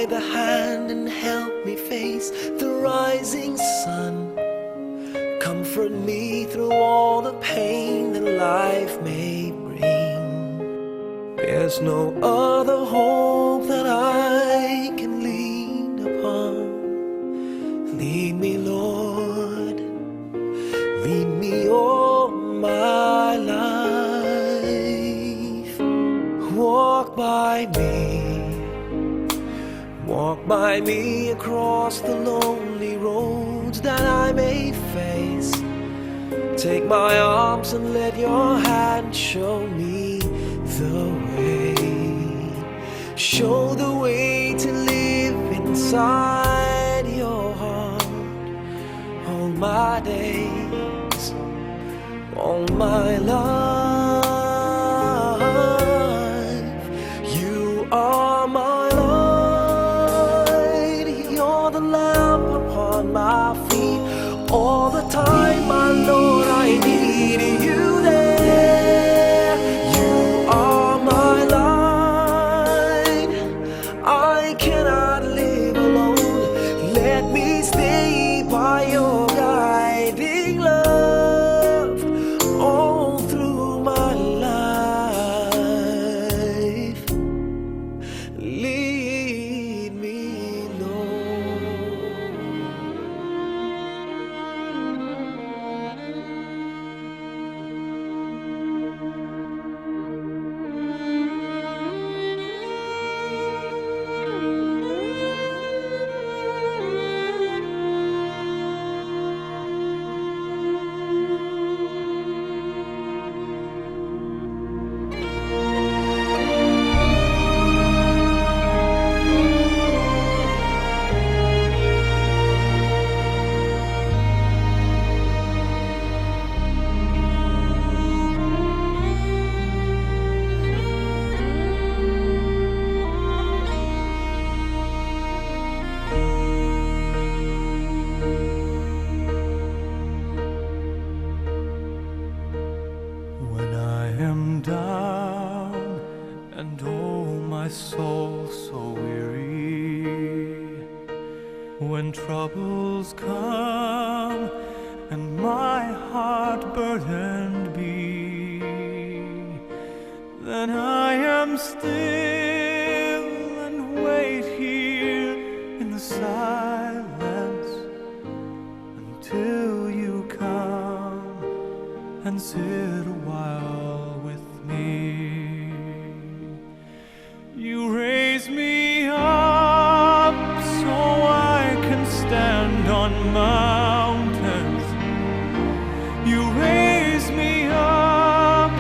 by the hand and help me face the rising sun. Comfort me through all the pain that life may bring. There's no other hope that I can lean upon. Lead me, Lord, lead me all my life. Walk by me across the lonely roads that I may face. Take my arms and let your hand show me the way. Show the way to live inside your heart all my days, all my life. You are my light, you're the lamp upon my feet. All the time, my Lord, I need you there. You are my light, I cannot live alone. Let me stay by your guiding love all through my life. Lead me, Lord. When I am down and oh my soul so weary, when troubles come and my heart burdened be, then I am still and wait here in the silence until you come and sit a while with me. You raise me up so I can stand on mountains. You raise me up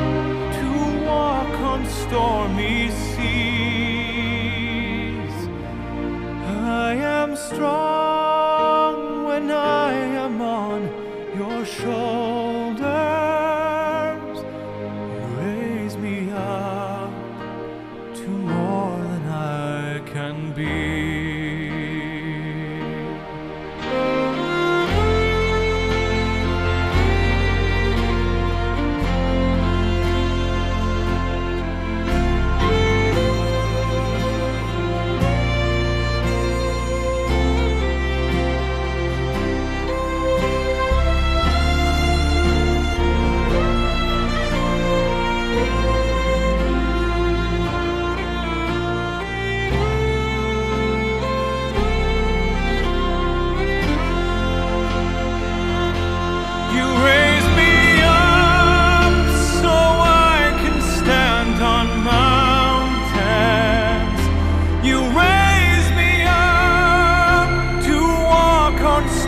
to walk on stormy seas. I am strong when I am on your shoulders. You raise me up to more than I can be.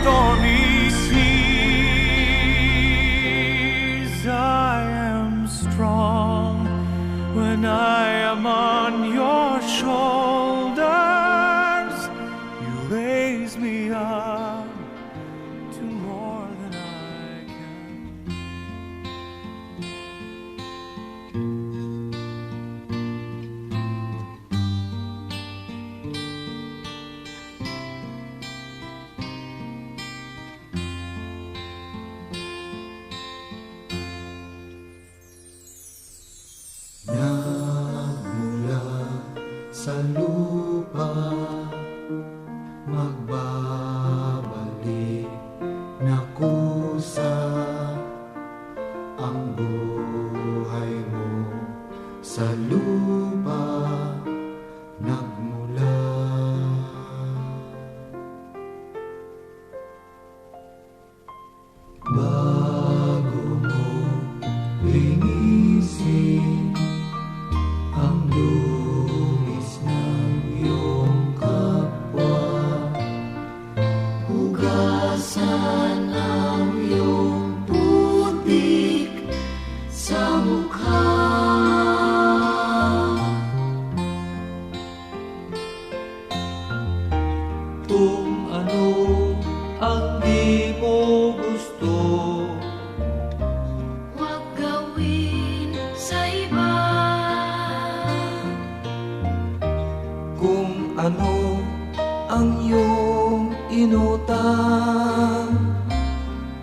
Stormy seas, I am strong when I am on your shoulders. You raise me up to more than I can. Nagmula sa lupa sa lupa nagmula. Bago mo linisin ang lumis ng iyong kapwa, hugasan ang iyong putik sa mukha. Kung ano ang di mo gusto, Huwag gawin sa iba. kung ano ang iyong inutang,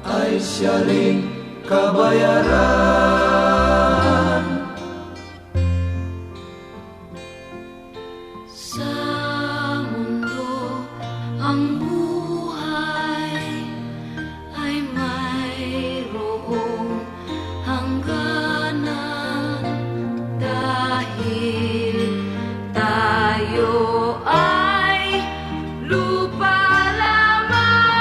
ay siya ring kabayaran. Sa mundo ang buhay ay mayroong hangganan, dahil tayo ay lupa lamang.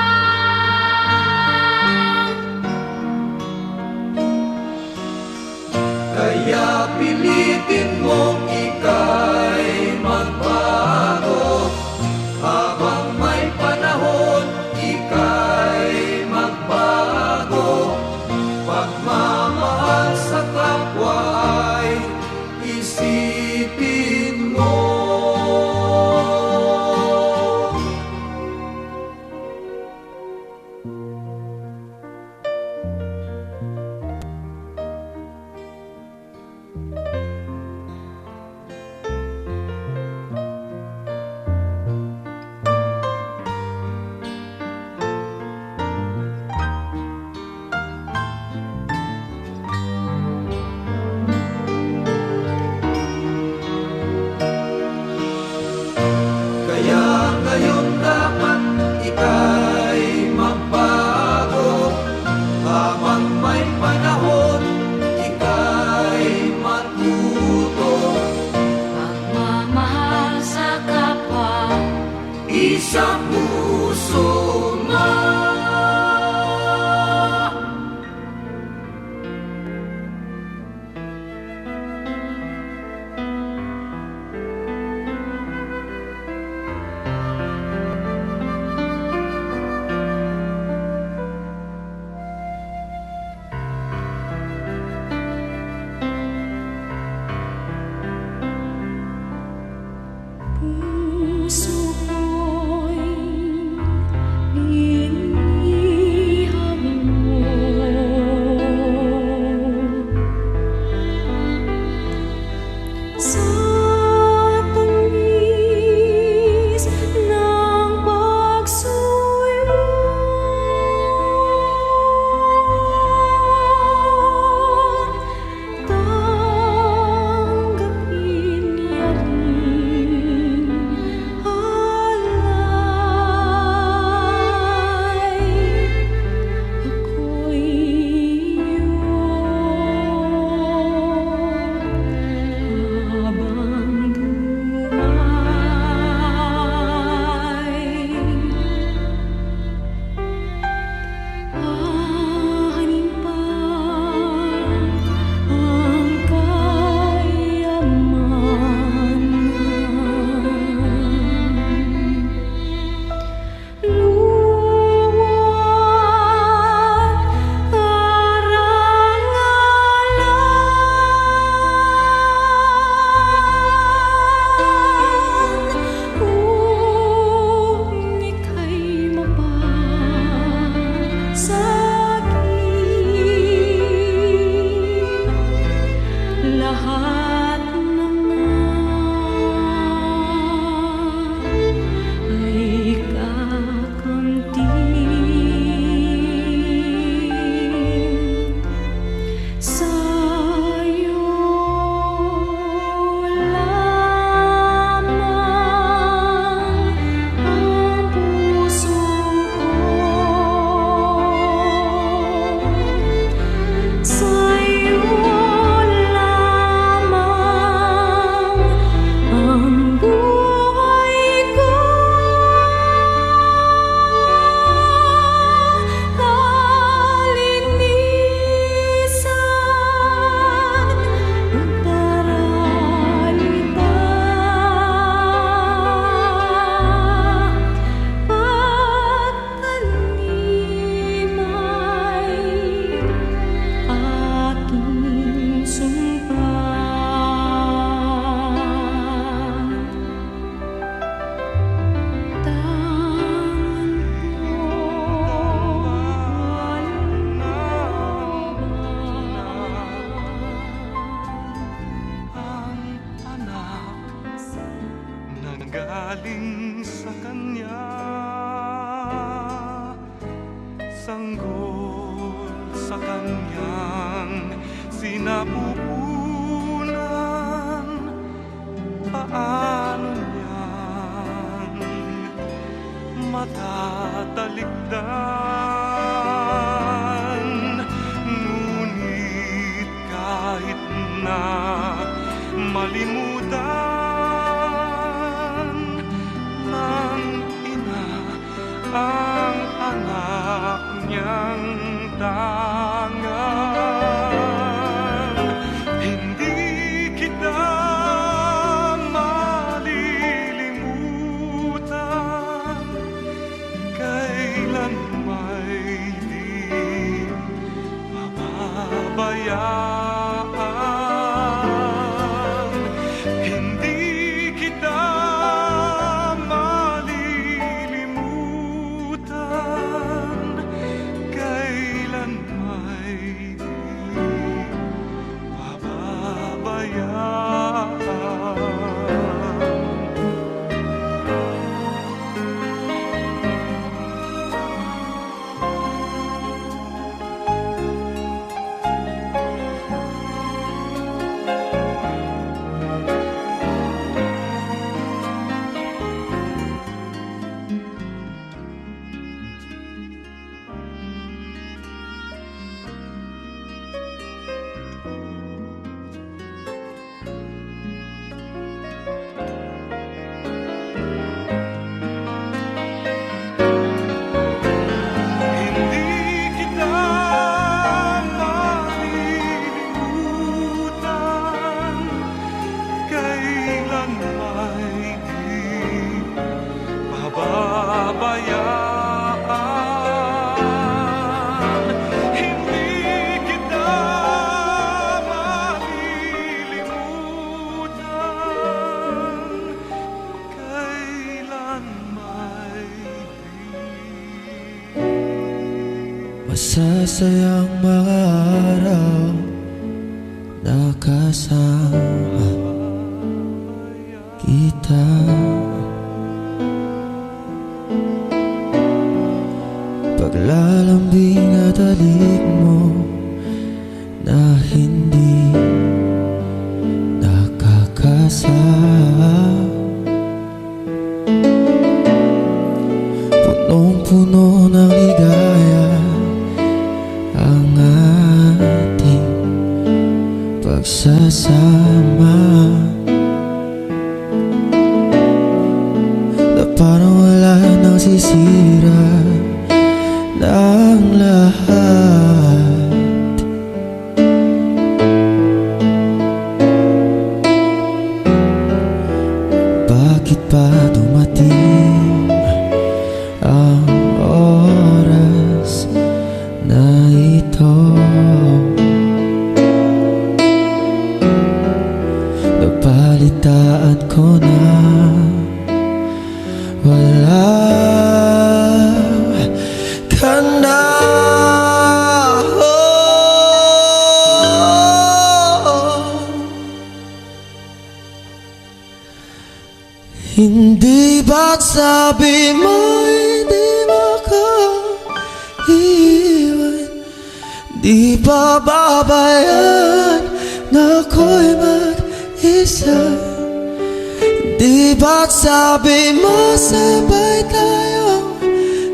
Kaya pilitin mong ika'y magbago, habang may panahon ika'y magbago. Pagmamahal sa kapwa ay isipin mo. Kaya ngayon dapat ika'y magbago, habang may panahon ika'y matuto. Pagmamahal sa kapwa, Isa puso mo. puso ko'y habang galing sa Kanya, sanggol sa Kanyang sinapupunan. Paano niyang matatalikdan? Ngunit kahit na malimutan ng ina ang anak niyang tangan, hindi kita malilimutan, kailan may di mababayaan. Hindi kita malilimutan, kailan may di mababayaan. Hindi kita malilimutan, kailan may di mababayaan. Hindi kita malilimutan, kailan may di Masasayang mga araw nakasama kita. Paglalambing at halik mo na hindi nakakasama. Punong-puno ng ligaya ang ating pagsasama, na parang wala nang sisira ng lahat. Bakit pa dumating ang oras na ito? Napalitaan ko na wala ka na. Hindi ba't sabi mo hindi makaiwan? Di ba babayaan na ako'y mag-isa? Di ba't sabi mo sabay tayong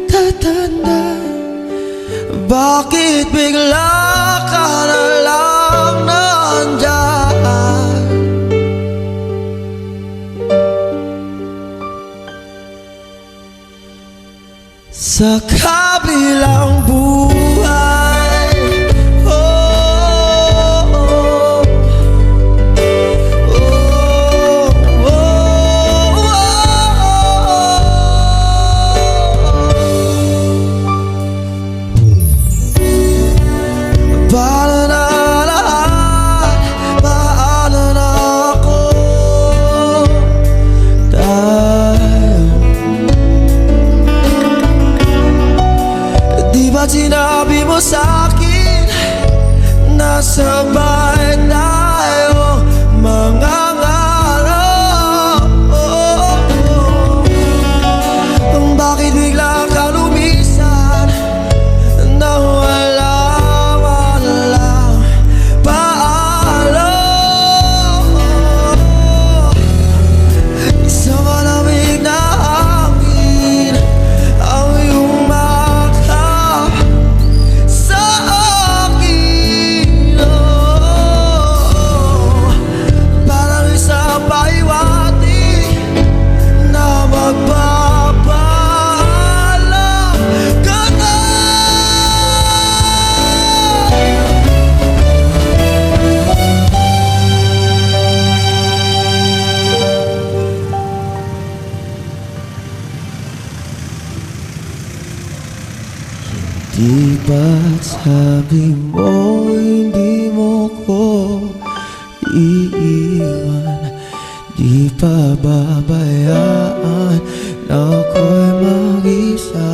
tatanda? Bakit bigla ka na lang nandyan? Sa kabilang buhay, oh, oh, oh, oh, paano na lahat, paano na ako, tayo. Di ba't sinabi ba't sabi mo hindi mo ko iiwan? Di pa babayaan na ako'y mag-isa.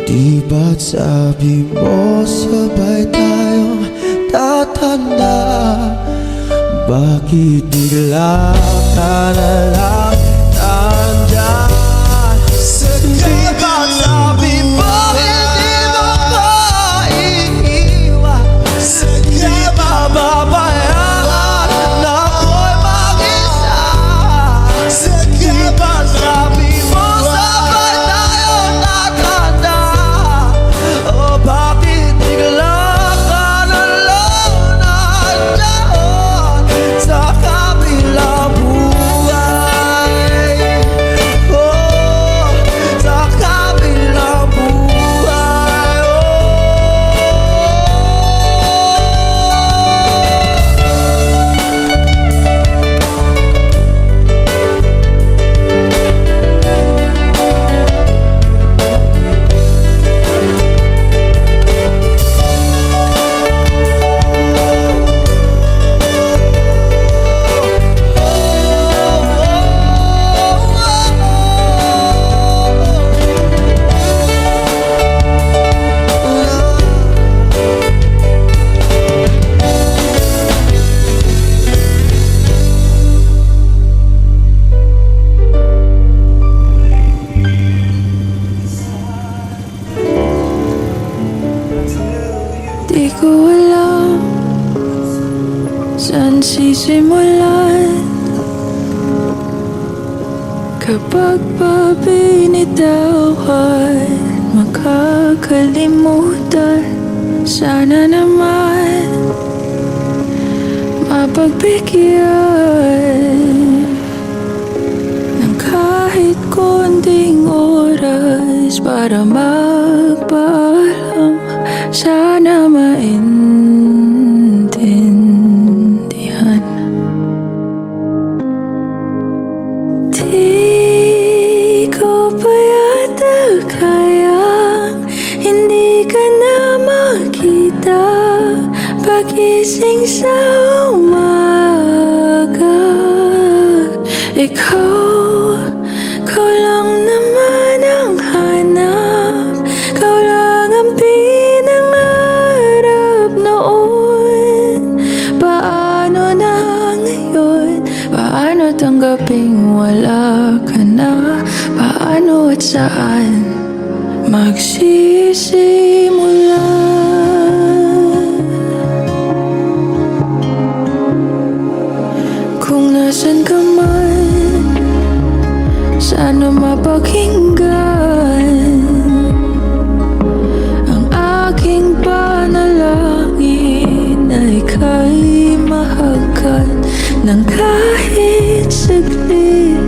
Di ba't sabi mo sabay tayong tatanda? Bakit bigla ka na lang nandyan? Di ba't sabi mo hindi mo ko iiwan? Di ba babayaan na ako'y mag-isa? Di ba't sabi mo sabay tayong tatanda? O bakit bigla ka na lang nandyan sa kabilang buhay? Oh, sa kabilang buhay. Di ko alam saan sisimulan kapag pabinitawan, makakalimutan. Sana naman mapagbigyan ng kahit konting oras para magpaalam. Sana maintindihan. Di ko pa yata kayang hindi ka na makita pagising sa umaga. Ikaw lang naman ang hanap. Ikaw lang ang pinangarap noon. Paano na ngayon? Paano tanggaping wala ka na? Paano at saan magsisimulan? Kung nasan ka man, sana mapakinggan ang aking panalangin na ika'y mahagkan ng kahit saglit,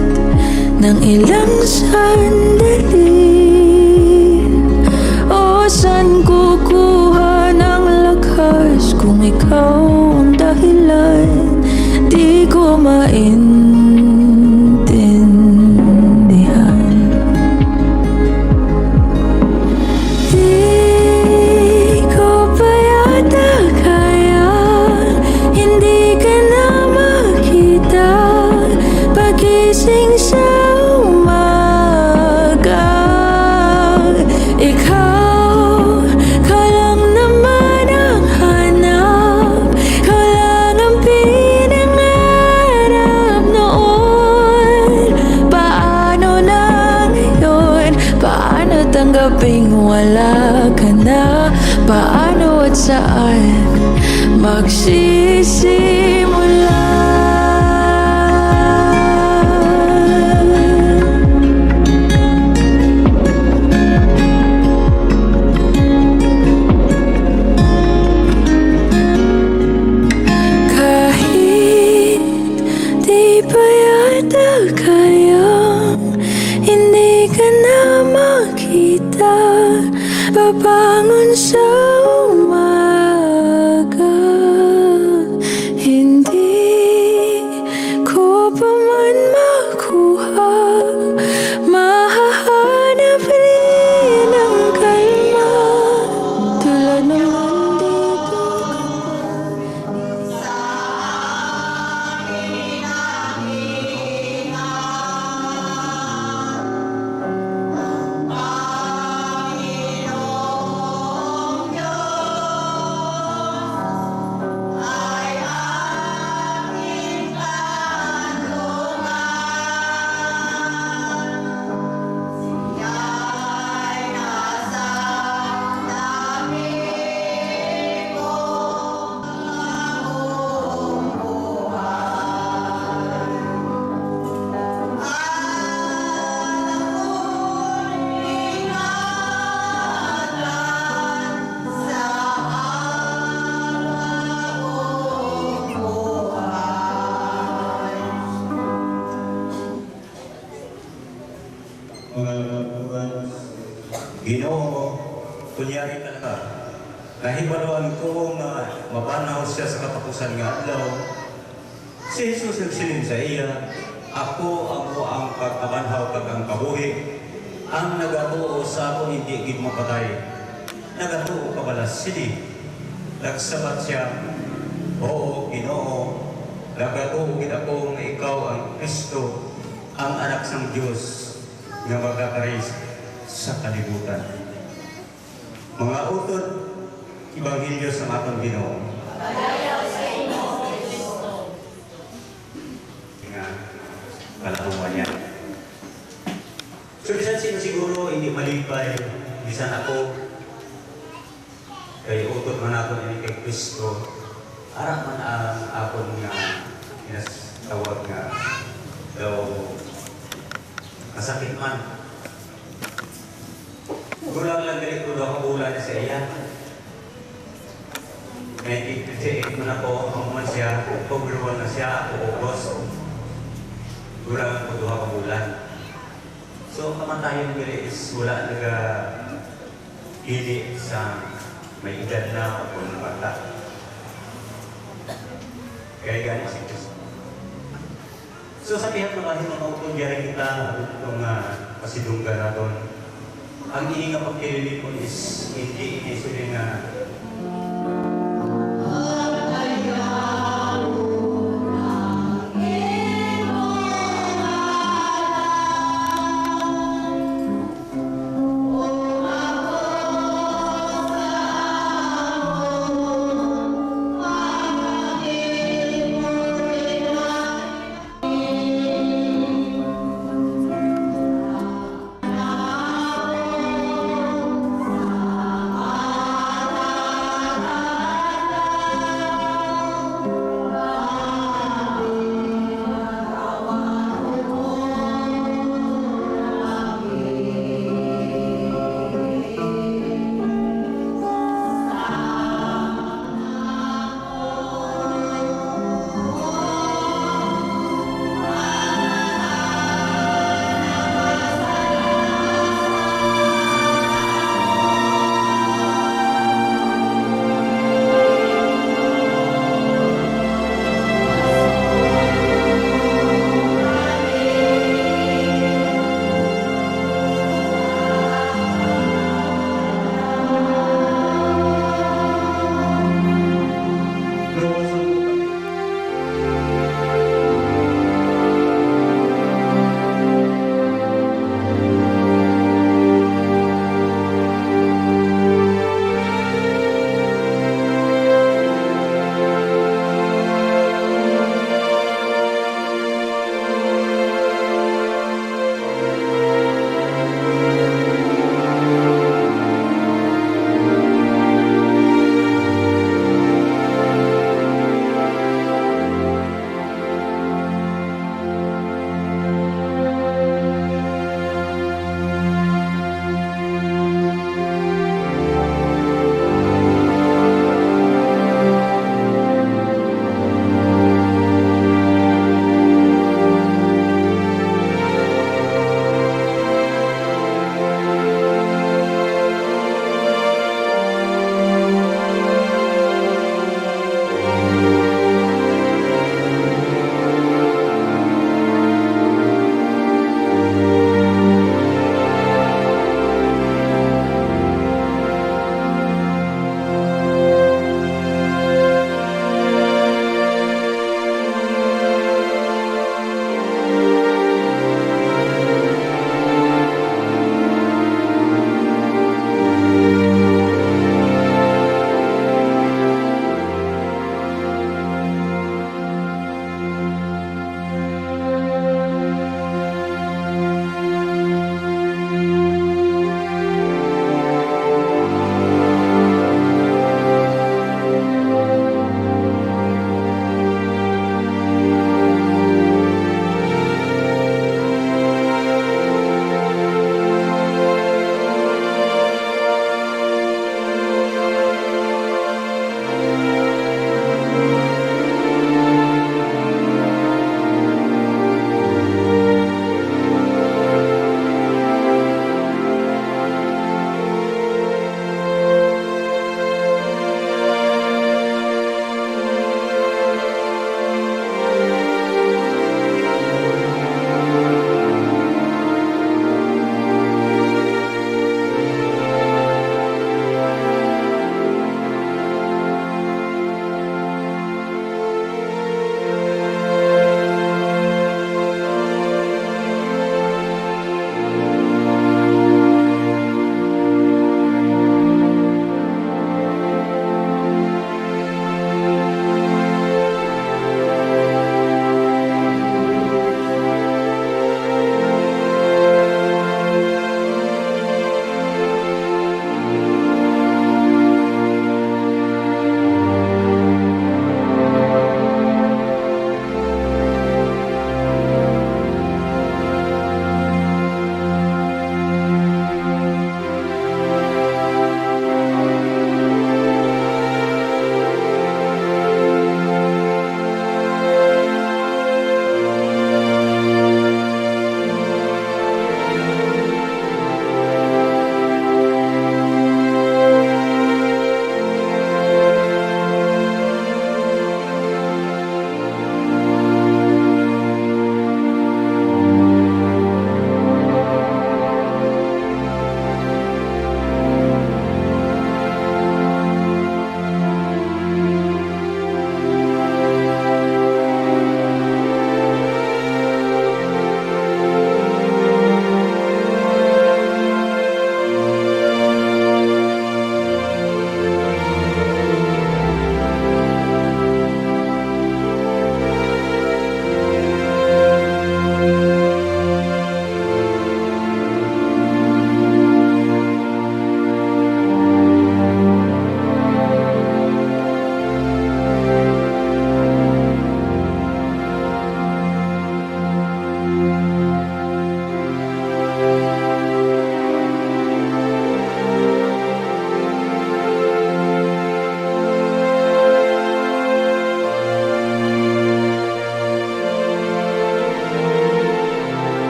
ng ilang sandali. O saan kukuha ng lakas kung ikaw ang dahilan? Di ko maintindihan. Di ko pa yata kaya hindi ka na makita pagising sa umaga. Ikaw lang naman ang hanap. Ikaw lang ang pinangarap noon. Paano na ngayon? Paano tanggaping wala ka na? Paano at saan magsisimula? Kahit di pa yata kayang hindi ka na makita babangon sa umaga. Hindi ko pa man makuha, mahahanap rin ang kalma. Ginoo, kunyari talaga. Nahibaluan ko nga mapanaw siya sa katapusan nga adlaw. Si Jesus nagsilin sa iya, ako ang pagkabanhaw kag ang kabuhi. Ang nagatuo sa ako hindi gid mapatay. Nagatuo ka balas sini. Nagsabat siya, oo, Ginoo. Nagatuo gid ako nga ikaw ang Kristo, ang anak sang Dios nga magkakaris sa kalibutan. Mga utod, Ibanghilyo sa atong Ginoo. Nga, kalakuan niya. So, bisan sino siguro hindi malipay, bisan ako, kay utod man ako ni kay Kristo, ara man ang akong nga inasawag nga daw kasakit man. Gulang lang dali ko daw kabulan sa iya. May 58 man ako, ang man siya, October 1 na siya, o August. Gulang ko daw kabulan. So, kamatayan dili is wala naga hili sa may edad na o ng bata. Kaya gani si Kristo. So sa pihak na kasi mga utong diyari kita itong pasidunggan na doon. Ang iinga pagkililipon is hindi inisuli nga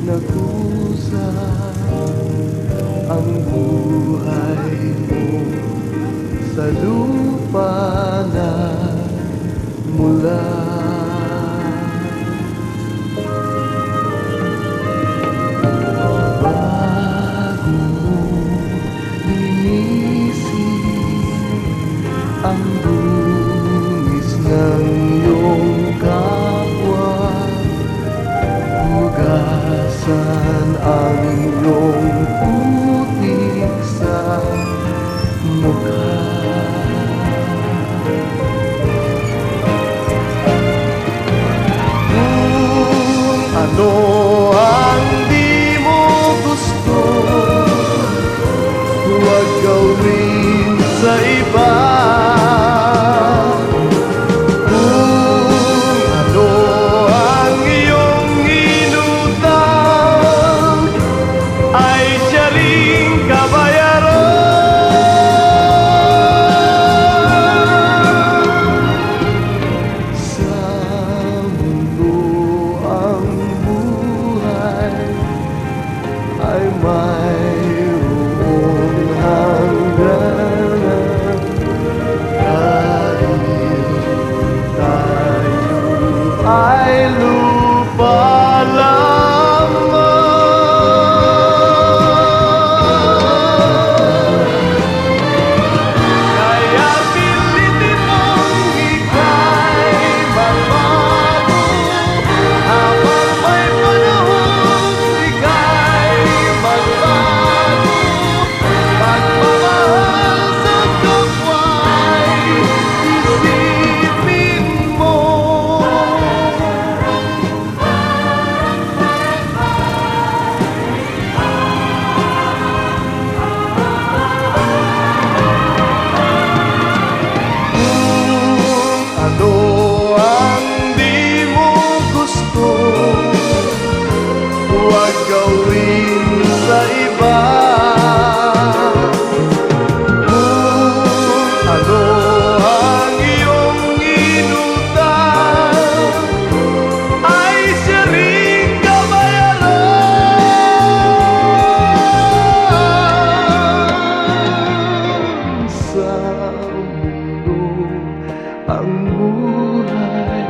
nakusa ang buhay mo sa lupa na mula. Bago mo linisin ang dungis ng iyong kapwa, hugasan ang iyong putik sa mukha. Kung ano ang di mo gusto, huwag gawin sa iba. Kung ano ang iyong inutang, ay siya ring kabayaran. Sa mundo ang buhay ay mayroong hangganan, dahil tayo ay lupa lamang. Kaya pilitin mong ika'y magbago, habang may panahon ika'y magbago. Pagmamahal sa kapwa'y isipin mo. Kung ano ang di mo gusto, huwag gawin sa iba. Kung ano ang iyong inutang, ay siya ring kabayaran. Sa mundo ang buhay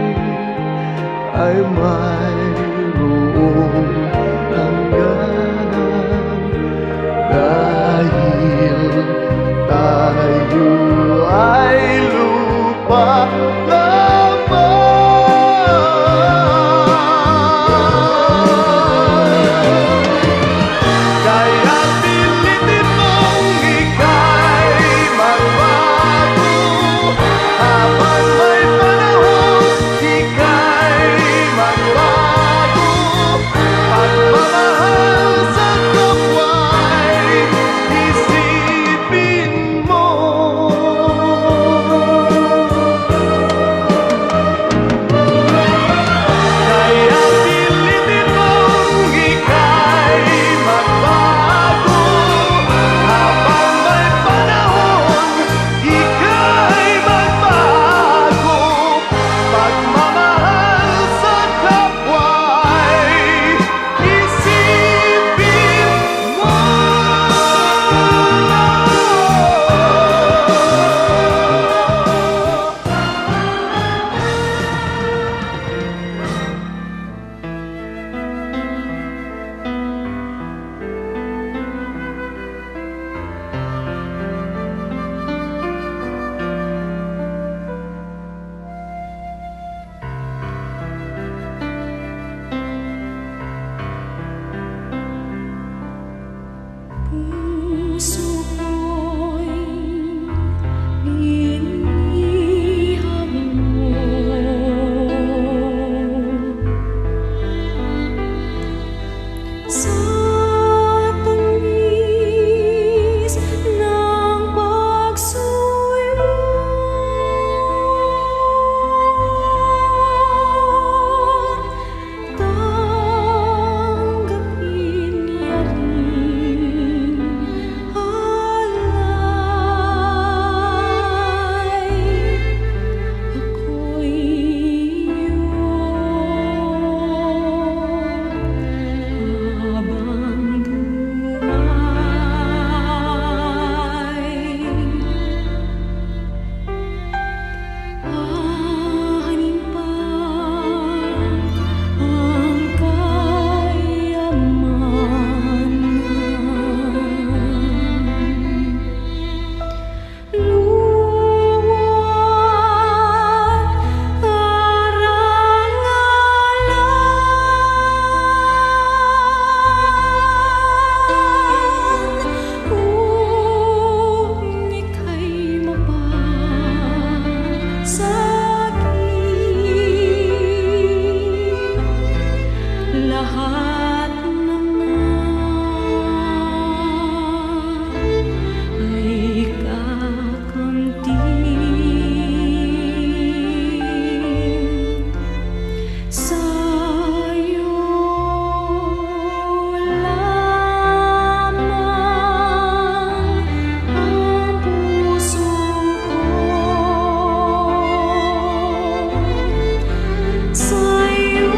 ay mayroong hangganan, dahil tayo ay lupa lamang. Kaya pilitin mong ika'y magbago, habang may panahon ika'y magbago. Pagmamahal sa kapwa'y isipin mo. Kaya pilitin mong ika'y magbago, habang may panahon ika'y magbago. Pagmamahal sa kapwa'y isipin mo. Puso ko'y binihag mo, sa tamis ng pagsuyo. Tanggapin niya rin alay, ako'y iyong lahat na nga ay kakamtin sa'yo lamang ang puso ko. Sa'yo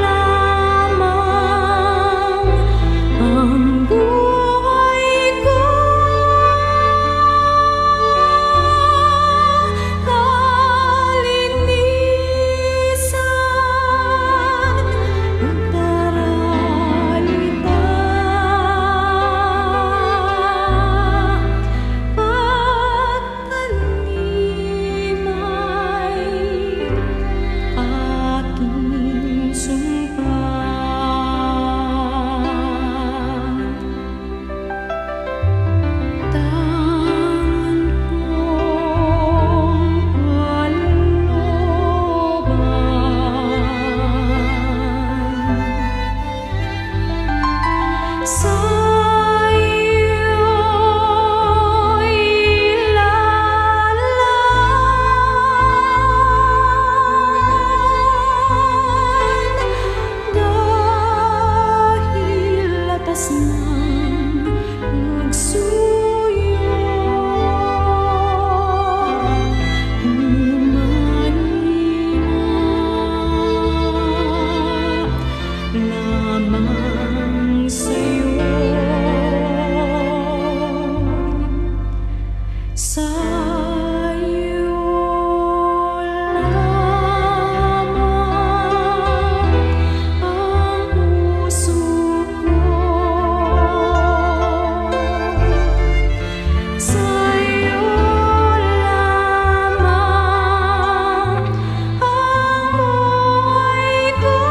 lamang ang buhay ko. Kalinisan, magdaralita, pagtanim ay aking sumpa. Tangan kong kalooban sa'yo'y lalaan dahil latas ng pagsuyo humanina lamang sa'yo. Sa'yo lamang ang puso ko. Sa'yo lamang ang buhay ko.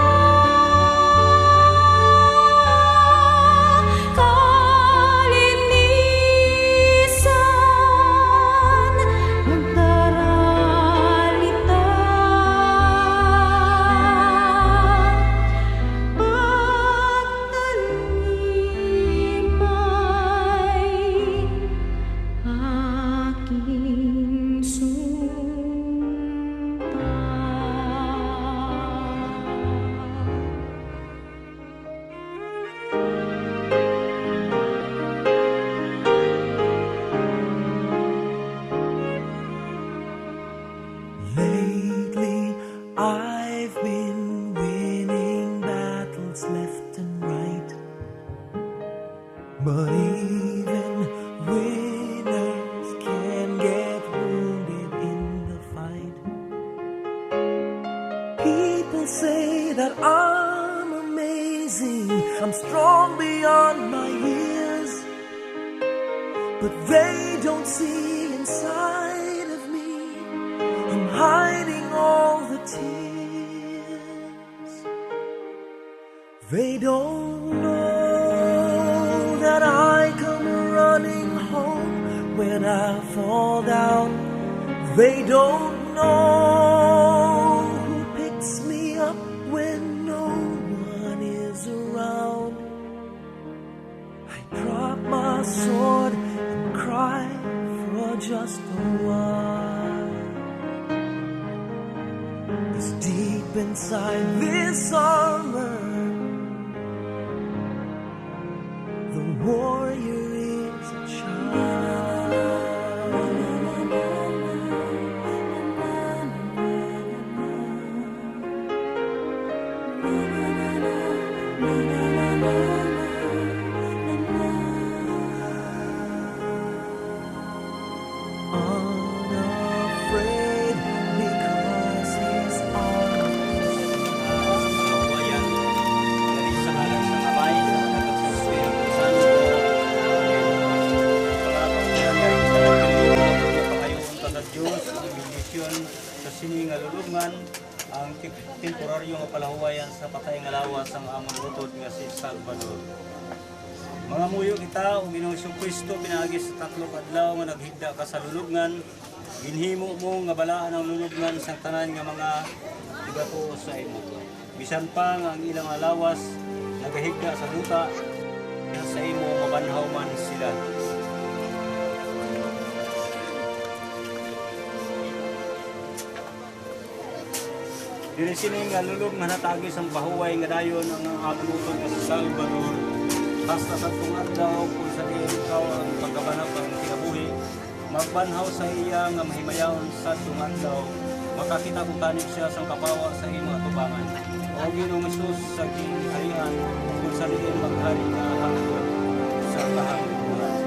Kalinisan, magdaralita, pagtanim ay aking Lately, I've been winning battles left and right. But even winners can get wounded in the fight. People say that I'm amazing, I'm strong beyond my years. But they don't see inside of me, I'm hiding all the tears. They don't know that I come running home when I fall down. They don't know who picks me up when no one is around. I drop my sword and cry for just a while. 'Cause deep inside this armor, the warrior is a unafraid because he's Kawayan, dari sa ngalan sa Kamay, sa Espiritu Santo, sa Diyos, ibilisyon sa sini nga lulungan, ang temporaryo nga palahuwayan sa patay nga lawas ang among lutod nga si Salvador. Mga muyo kita, o Ginoong Kristo, pinaagi sa 3 adlaw nga naghigda ka sa lulungan, ginhimo mo nga balaan ang lulungan sa tanan nga mga ibato sa imo. Bisan pa nga ang ilang alawas nagahigda sa duta, sa imo mabanhaw man sila. Dili sini nga lulog nga natagis ang pahuway nga dayon ang abuluton ka sa Salvador. Basta sa tungan daw kung sa diin ikaw ang pagkabanap ang kinabuhi, magbanhaw sa iya nga mahimayaon sa tungan daw, makakita kung tanig siya sa kapawa sa imo atubangan. O Ginoong Hesus sa gingharian, kung sa diin maghari nga hangtod sa kahangturan.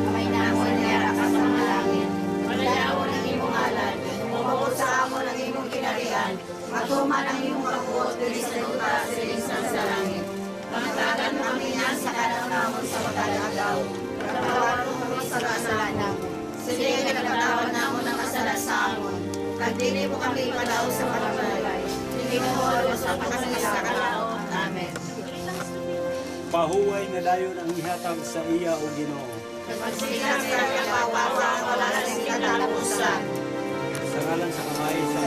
Kamay namon niyara ka sa mga langit, malalaon ang imong alad, umabot sa amon ang imong kinarian, matuman ang imong kabuot, dili sa lupa, siling sa langit. Pangatagan mo kami niyan sa kanaw namon sa magdalagaw, pagkawalan mo kami sa kasalanan. Sige nga nagkatawan namon ang kasala sa amon, kag dili mo kami ipalaw sa pagkabalay, hindi mo mo sa pagkasalis sa kanaw. Amen. Pahuway nga dayon ang ihatag sa iya o Ginoo. Pagsilang sa kapawawa, wala na sila tapusan. Sa ngalan sa kamay sa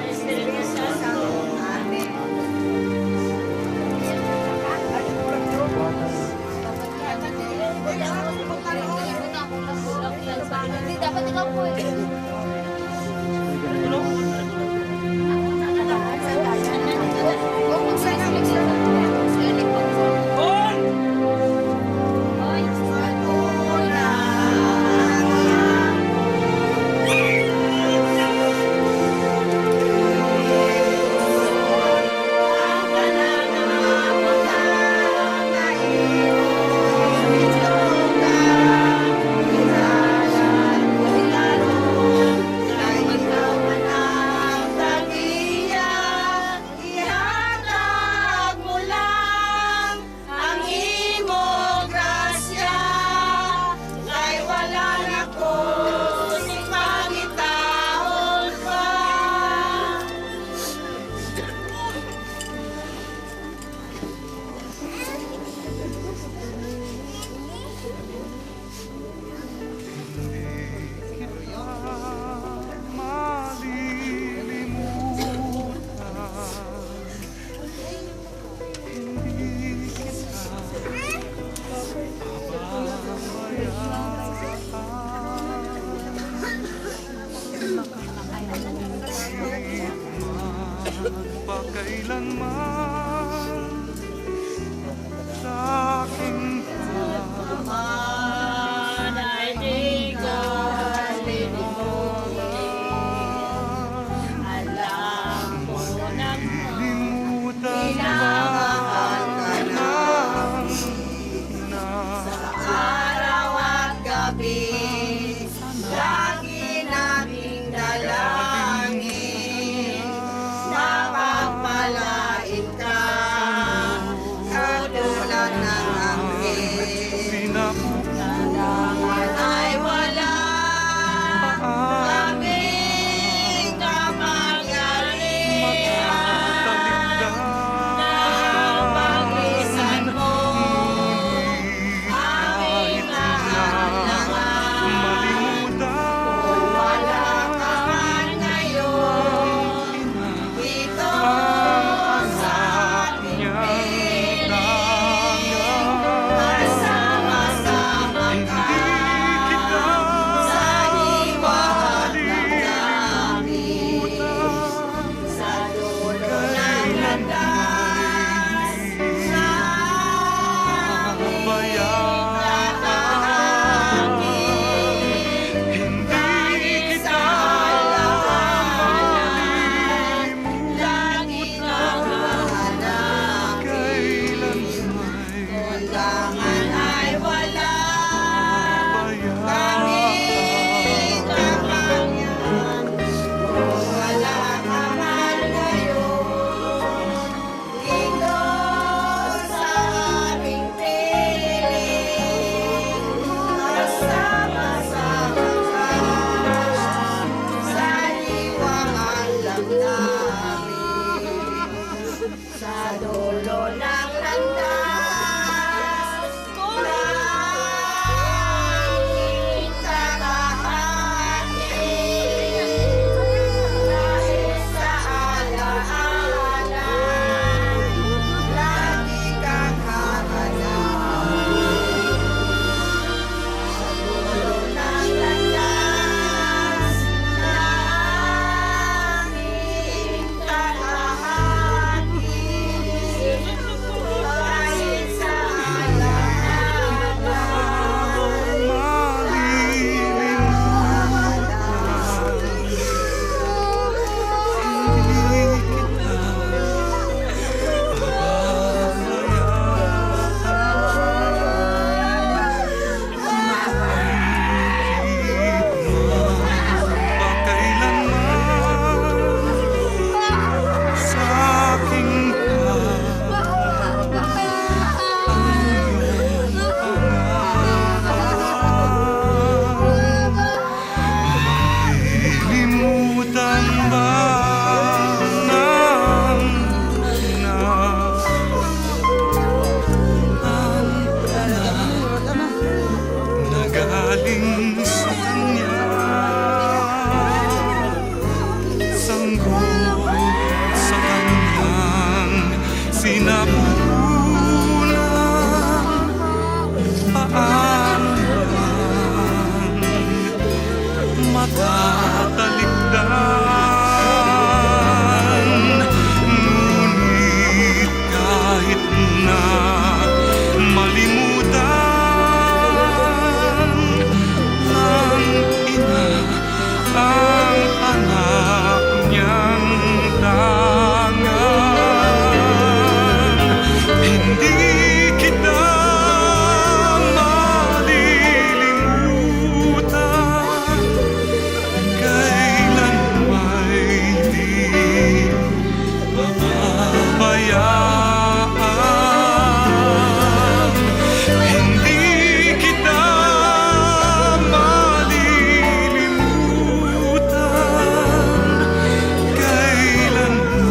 Espiritu Santo. Amen. Hindi dapat ikaw po eh. Pagkailanman sa aking limutan Araw at gabi, lagi naming dalangin, mapagpalain ka, katulad ng anghel. Kailangan ay wala kaming kapangyarihan na pagisan mo. Aming nahalangan, wala ka man ngayon, dito sa ating piling, kasama-sama ka sa liwanag ng langit, sa dulo ng landas, sa aming tatahangin. Kahit sa lahat, lagi kang hahanapin. Undangan ay wala, kaming kapangyarihan. Wala ka man ngayon, dito sa aming piling, kasama-sama ka sa liwanag lang namin. Sa dulo ng landas, laging tatahanin. Dahil sa alaan sinapunan, paano man matatalikdan. Ngunit kahit na malimutan ng ina ang anak niyang tangan, hindi kita malilimutan, kailan may di mapabayaan. Hindi kita malilimutan, kailan may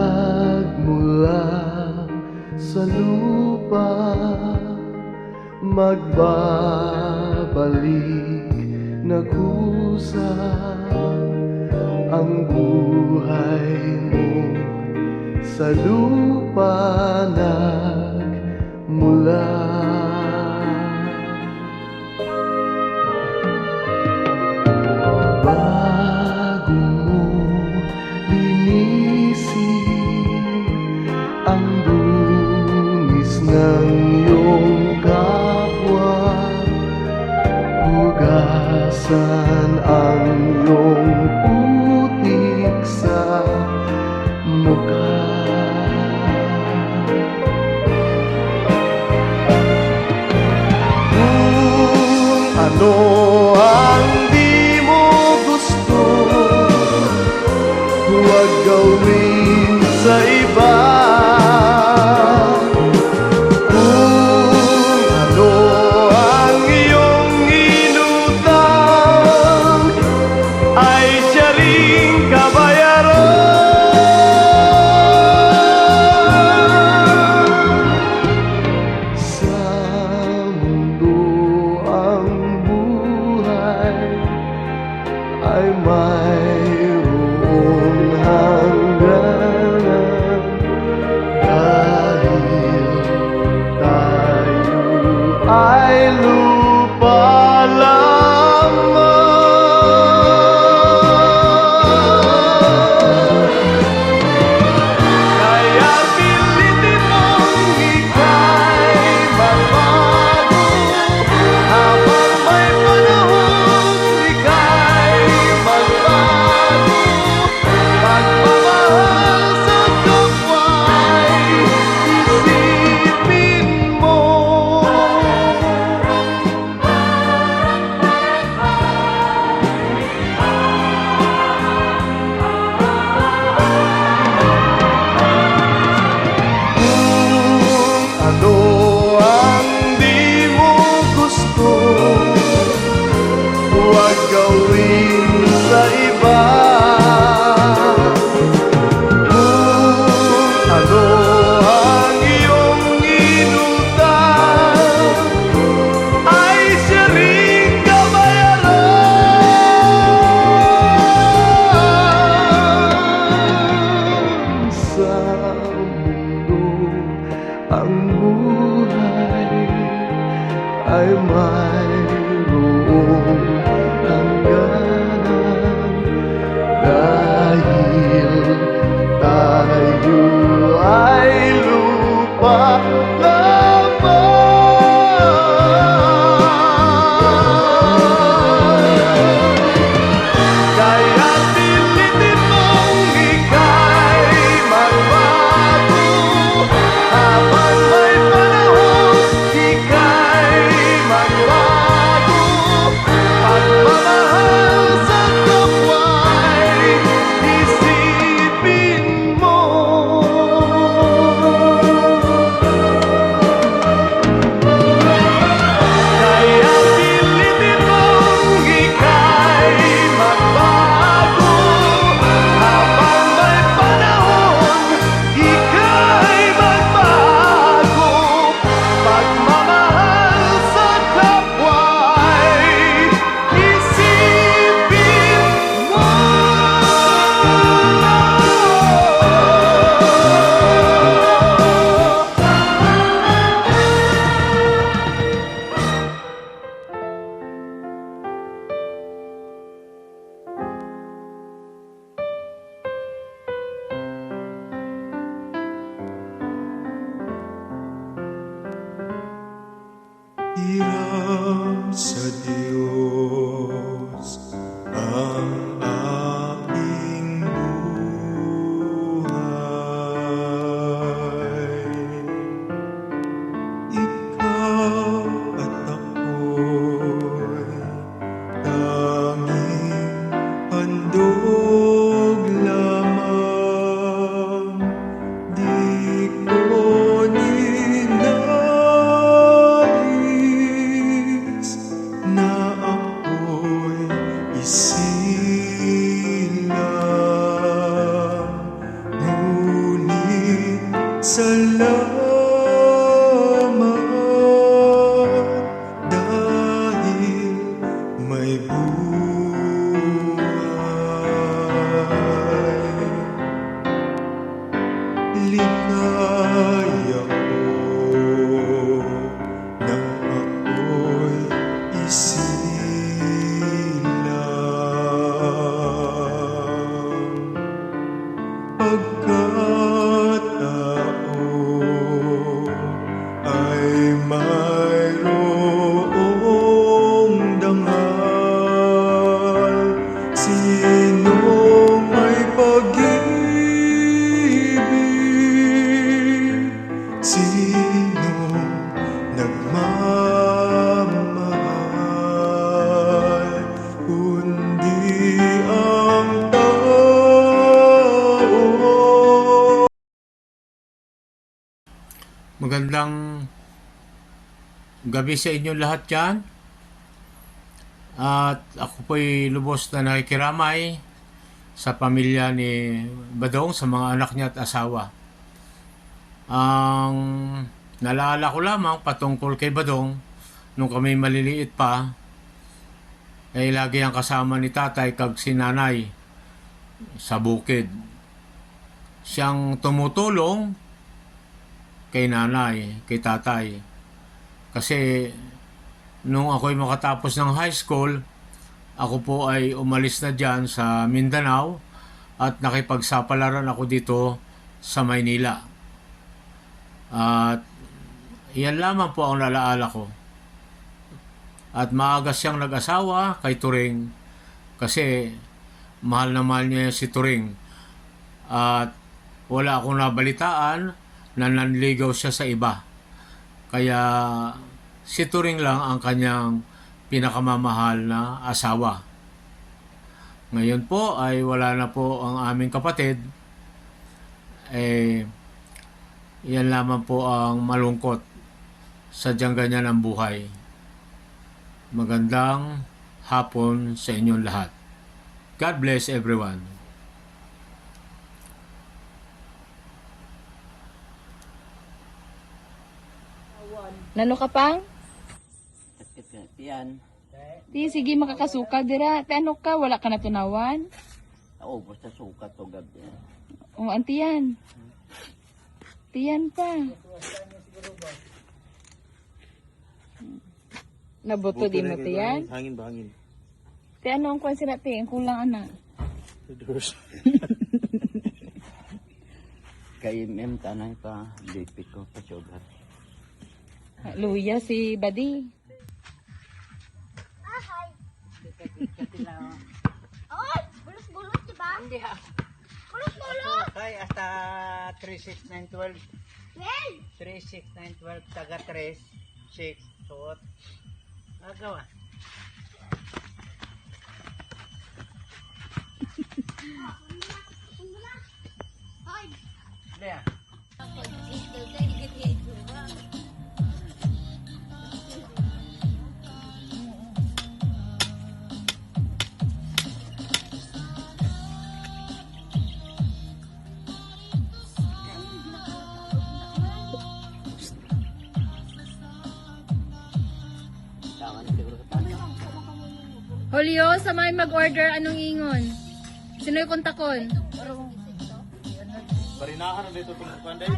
Nagmula sa lupa, magbabalik na kusa ang buhay mo. Sa lupa nagmula. Bago mo linisin ang dungis ng iyong kapwa, hugasan ang iyong putik sa mukha. ay mayroong hangganan dahil tayo ay lupa lamang. Kaya pilitin mong ika'y magbago habang may panahon, ika'y magbago. Pagmamahal sa kapwa'y isipin mo. Kaya pilitin mong ika'y magbago habang may panahon, ika'y magbago. Pagmamahal sa kapwa'y isipin mo. Hirap sa Diyos ang aking buhay. Ikaw at ako'y tanging handog lamang. Di ko ninais na ako'y isilang, ngunit salamat dahil may buhay. Ligaya ko nang ako'y isilang. Pagkatao ay mayroong dangal. Sinong may pag-ibig? Sinong nagmamahal? Kundi ang tao. Magandang gabi sa inyo lahat dyan. At ako po'y lubos na nakikiramay sa pamilya ni Badong, sa mga anak niya at asawa. Ang naalala ko lamang patungkol kay Badong, nung kami maliliit pa, ay lagi ang kasama ni tatay kag si nanay sa bukid. Siyang tumutulong kay nanay, kay tatay. Kasi nung ako'y makatapos ng high school, ako po ay umalis na dyan sa Mindanao at nakipagsapalaran ako dito sa Maynila. At yan lamang po ang nalaala ko. At maaga siyang nag-asawa kay Turing kasi mahal na mahal niya si Turing. At wala akong nabalitaan na nanligaw siya sa iba. Kaya si Turing lang ang kanyang pinakamamahal na asawa. Ngayon po ay wala na po ang aming kapatid. Yan lamang po ang malungkot. Sadyang ganyan ang buhay. Magandang hapon sa inyong lahat. God bless everyone. Nano ka pang? Yan. Di, sige makakasuka dira. Te ano ka? Wala ka na tunawan? Oo, basta sukat to gabi. O, antiyan. Tiyan pa. Nabuto di mo ti yan? Hangin ba, hangin? Te ano ang kwan sila te? Ang kulang ana. Kay MM tanay pa, BP ko pa sugar. Luya si Badi. Oy! Bulus-bulus, di ba? Hindi ha. Bulus-bulus! Kay hasta 36912. Well! 36912 taga 3 6 suot. Agawa. Hoy! Dia. Julio, sa may mag-order anong ingon? Sino yung kontakon? Barinahan na dito itong panday. 19.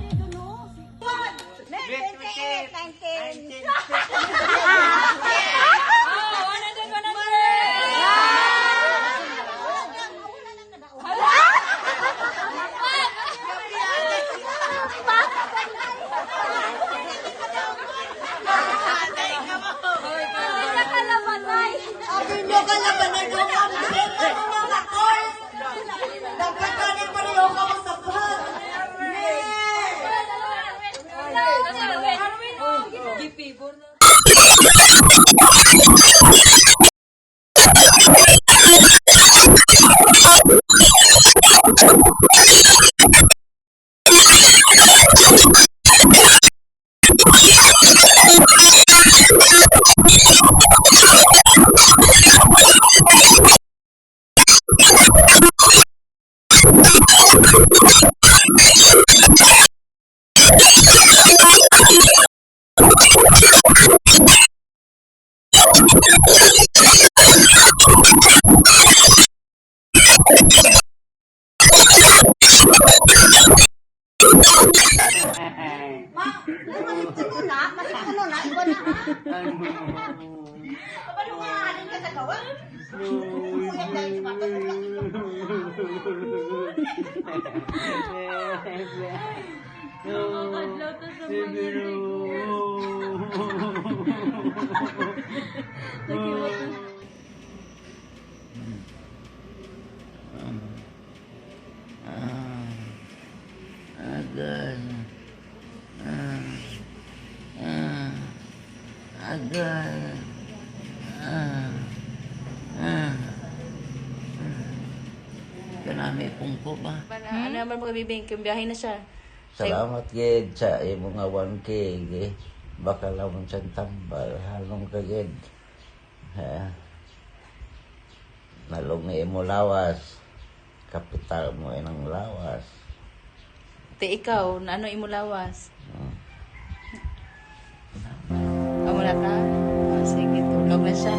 Sabi nyo ka na ba na yung kamsin? Ano na ako? Dapat ka rin pa rin ako sa pag. Papanungahanin ka sa gawa? Uyag dahil sa bato, tulak ito. Agan. Agan. Kanami pungko ba? Ano naman magabibing kung biyahe na siya. Salamat gid sa imong nga 1K gid. Baka lamang sa tambal halong ka gid. Nalong ni imo lawas. Kapital mo inang lawas. Te ikaw, na ano imulawas? Amo na ta? Sige, tulog na siya.